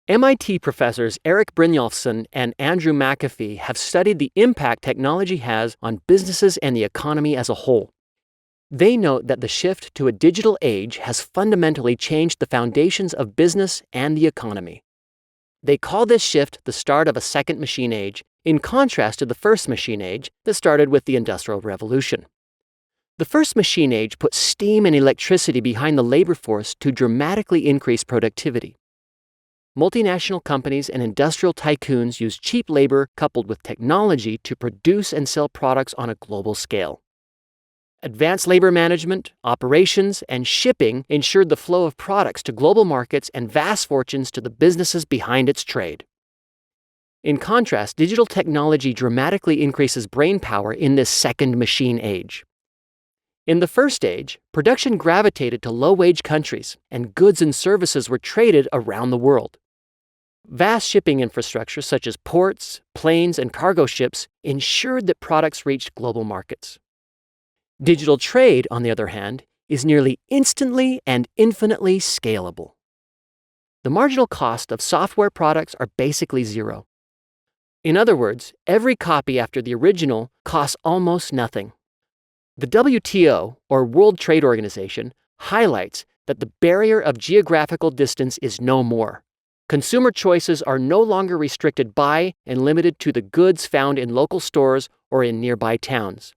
MIT professors Eric Brynjolfsson and Andrew McAfee have studied the impact technology has on businesses and the economy as a whole. They note that the shift to a digital age has fundamentally changed the foundations of business and the economy. They call this shift the start of a second machine age, in contrast to the first machine age that started with the Industrial Revolution. The first machine age put steam and electricity behind the labor force to dramatically increase productivity. Multinational companies and industrial tycoons used cheap labor coupled with technology to produce and sell products on a global scale. Advanced labor management, operations, and shipping ensured the flow of products to global markets and vast fortunes to the businesses behind its trade. In contrast, digital technology dramatically increases brainpower in this second machine age. In the first age, production gravitated to low-wage countries, and goods and services were traded around the world. Vast shipping infrastructure such as ports, planes, and cargo ships ensured that products reached global markets. Digital trade, on the other hand, is nearly instantly and infinitely scalable. The marginal cost of software products are basically zero. In other words, every copy after the original costs almost nothing. The WTO, or World Trade Organization, highlights that the barrier of geographical distance is no more. Consumer choices are no longer restricted by and limited to the goods found in local stores or in nearby towns.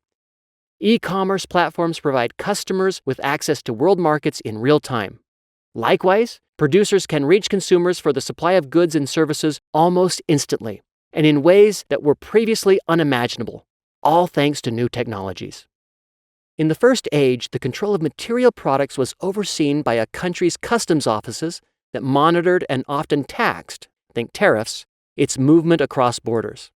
E-commerce platforms provide customers with access to world markets in real time. Likewise, producers can reach consumers for the supply of goods and services almost instantly, and in ways that were previously unimaginable, all thanks to new technologies. In the first age, the control of material products was overseen by a country's customs offices that monitored and often taxed, think tariffs, its movement across borders.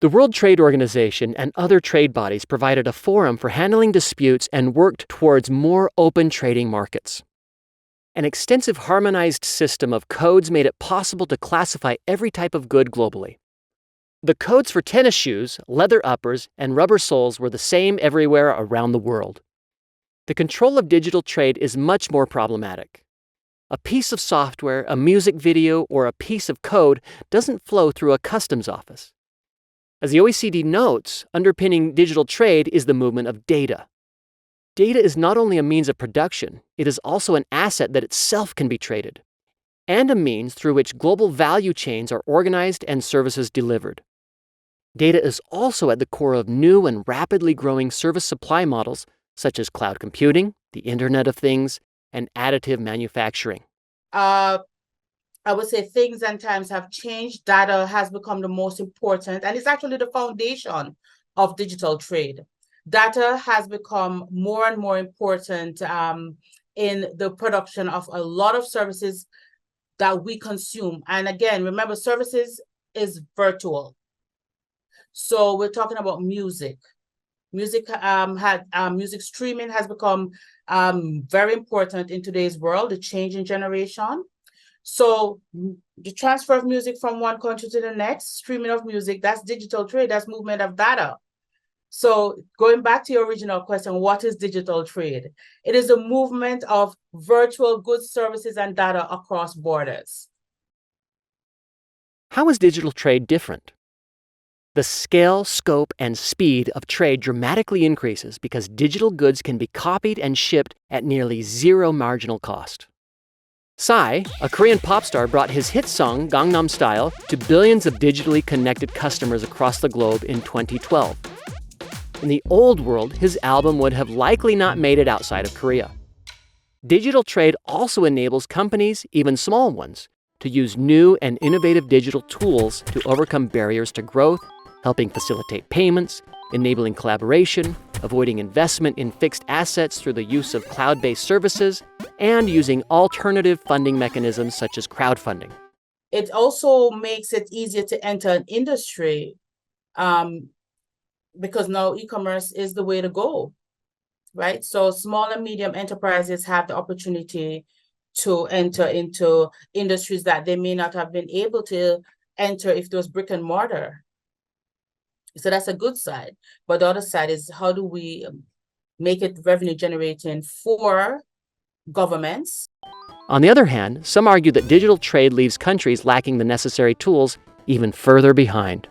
The World Trade Organization and other trade bodies provided a forum for handling disputes and worked towards more open trading markets. An extensive harmonized system of codes made it possible to classify every type of good globally. The codes for tennis shoes, leather uppers, and rubber soles were the same everywhere around the world. The control of digital trade is much more problematic. A piece of software, a music video, or a piece of code doesn't flow through a customs office. As the OECD notes, underpinning digital trade is the movement of data. Data is not only a means of production, it is also an asset that itself can be traded, and a means through which global value chains are organized and services delivered. Data is also at the core of new and rapidly growing service supply models such as cloud computing, the Internet of Things, and additive manufacturing. I would say things and times have changed. Data has become the most important, and it's actually the foundation of digital trade. Data has become more and more important in the production of a lot of services that we consume. And again, remember, services is virtual. So we're talking about music. Music streaming has become very important in today's world, the changing generation. So the transfer of music from one country to the next, streaming of music, that's digital trade, that's movement of data. So going back to your original question, what is digital trade? It is a movement of virtual goods, services, and data across borders. How is digital trade different? The scale, scope, and speed of trade dramatically increases because digital goods can be copied and shipped at nearly zero marginal cost. Psy, a Korean pop star, brought his hit song Gangnam Style to billions of digitally connected customers across the globe in 2012. In the old world, his album would have likely not made it outside of Korea. Digital trade also enables companies, even small ones, to use new and innovative digital tools to overcome barriers to growth, helping facilitate payments, enabling collaboration, avoiding investment in fixed assets through the use of cloud-based services, and using alternative funding mechanisms such as crowdfunding. It also makes it easier to enter an industry because now e-commerce is the way to go, right? So small and medium enterprises have the opportunity to enter into industries that they may not have been able to enter if there was brick and mortar. So that's a good side. But the other side is, how do we make it revenue generating for governments? On the other hand, some argue that digital trade leaves countries lacking the necessary tools even further behind.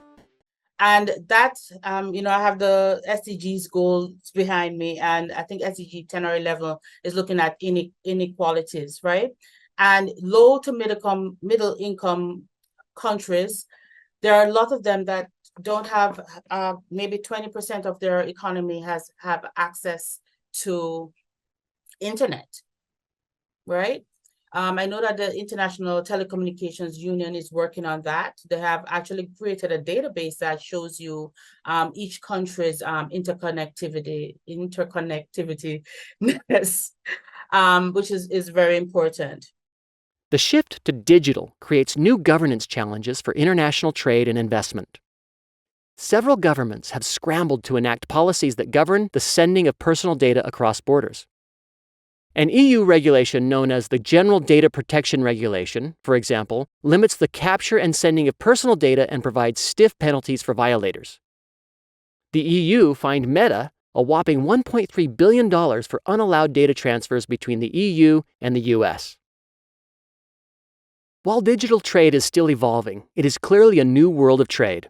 And that, I have the SDGs goals behind me, and I think SDG 10 or 11 is looking at inequalities, right? And low to middle income countries, there are a lot of them that don't have, maybe 20% of their economy have access to internet, right? I know that the International Telecommunications Union is working on that. They have actually created a database that shows you each country's interconnectivity, which is very important. The shift to digital creates new governance challenges for international trade and investment. Several governments have scrambled to enact policies that govern the sending of personal data across borders. An EU regulation known as the General Data Protection Regulation, for example, limits the capture and sending of personal data and provides stiff penalties for violators. The EU fined Meta a whopping $1.3 billion for unallowed data transfers between the EU and the US. While digital trade is still evolving, it is clearly a new world of trade.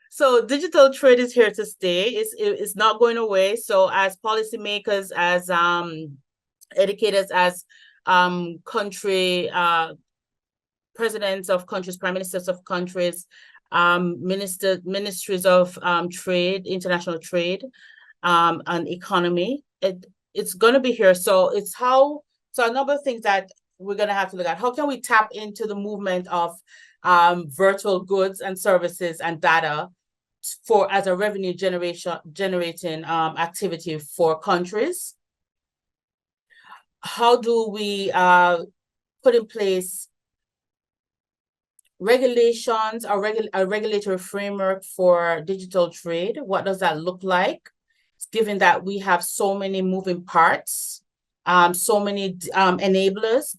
So digital trade is here to stay. It's not going away. So as policymakers, as educators, as country presidents of countries, prime ministers of countries, ministries of trade, international trade, and economy, it's going to be here. So a number of things that we're going to have to look at. How can we tap into the movement of virtual goods and services and data as a revenue generating activity for countries? How do we put in place regulations or a regulatory framework for digital trade? What does that look like, given that we have so many moving parts, so many enablers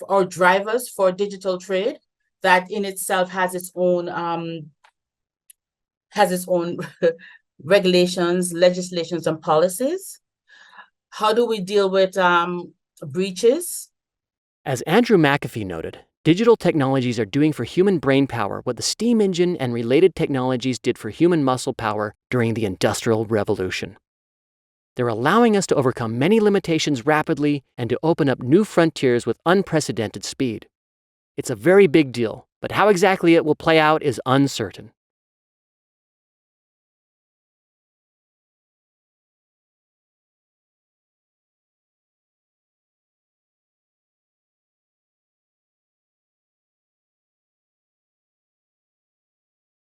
or drivers for digital trade that in itself has its own regulations, legislations, and policies? How do we deal with breaches? As Andrew McAfee noted, digital technologies are doing for human brain power what the steam engine and related technologies did for human muscle power during the Industrial Revolution. They're allowing us to overcome many limitations rapidly and to open up new frontiers with unprecedented speed. It's a very big deal, but how exactly it will play out is uncertain.